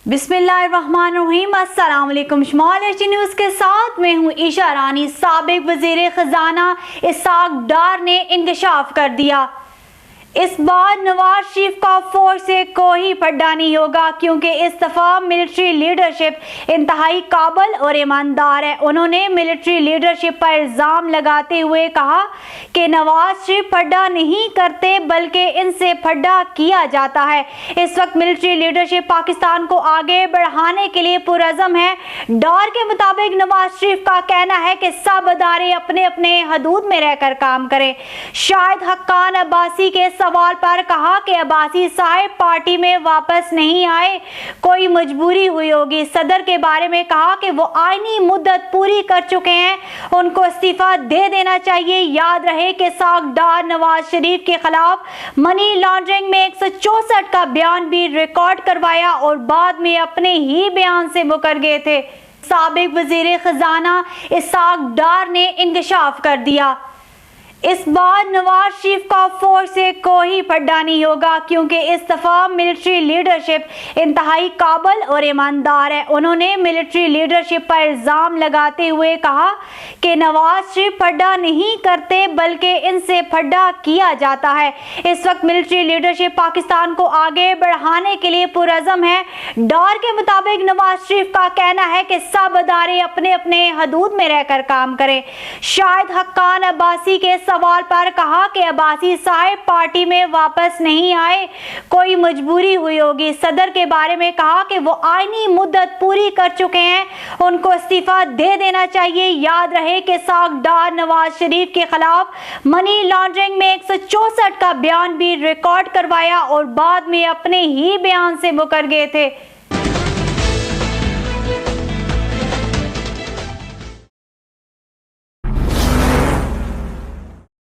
बिस्मिल्लाहिर्रहमानिर्रहीम। अस्सलाम वालेकुम। शुमाल एच न्यूज़ के साथ मैं हूँ ईशा रानी। साबिक वज़ीर ख़जाना इसहाक डार ने इंकशाफ कर दिया। इस बार नवाज शरीफ का फौज से कोई फड्डा नहीं होगा, क्योंकि इस दफ़ा मिलिट्री लीडरशिप इंतहाई काबिल और ईमानदार है। उन्होंने मिलिट्री लीडरशिप पर इल्ज़ाम लगाते हुए कहा कि नवाज शरीफ फड्डा नहीं करते बल्कि इनसे फड्डा किया जाता है। इस वक्त मिलिट्री लीडरशिप पाकिस्तान को आगे बढ़ाने के लिए पुरअज़म है। डार के मुताबिक नवाज शरीफ का कहना है कि सब अदारे अपने अपने हदूद में रहकर काम करें। शाहिद हक्कान अब्बासी के सवाल पर कहा कि अब्बासी साहब पार्टी में वापस नहीं आए, कोई मजबूरी हुई होगी। सदर के बारे में कहा कि वो आईनी मुद्दत पूरी कर चुके हैं, उनको इस्तीफा दे देना चाहिए। याद रहे कि इसहाक डार नवाज शरीफ के खिलाफ मनी लॉन्ड्रिंग में 164 का बयान भी रिकॉर्ड करवाया और बाद में अपने ही बयान से मुकर गए थे। साबिक वज़ीर ख़जाना इसहाक डार ने इंकशाफ कर दिया। इस बार नवाज शरीफ का फौज से कोई फड्डा नहीं होगा, क्योंकि इस दफ़ा मिलिट्री लीडरशिप इंतहाई काबिल और ईमानदार है। उन्होंने मिलिट्री लीडरशिप पर इल्ज़ाम लगाते हुए कहा कि नवाज शरीफ फड्डा नहीं करते बल्कि इनसे फड्डा किया जाता है। इस वक्त मिलिट्री लीडरशिप पाकिस्तान को आगे बढ़ाने के लिए पुरअज़म है। डार के मुताबिक नवाज शरीफ का कहना है कि सब अदारे अपने अपने हदूद में रहकर काम करें। शाहिद हक्कान अब्बासी के सवाल पर कहा कि अब्बासी साहब पार्टी में वापस नहीं आए, कोई मजबूरी हुई होगी। सदर के बारे में कहा कि वो आईनी मुद्दत पूरी कर चुके हैं, उनको इस्तीफा दे देना चाहिए। याद रहे कि इसहाक डार नवाज शरीफ के खिलाफ मनी लॉन्ड्रिंग में 164 का बयान भी रिकॉर्ड करवाया और बाद में अपने ही बयान से मुकर गए थे।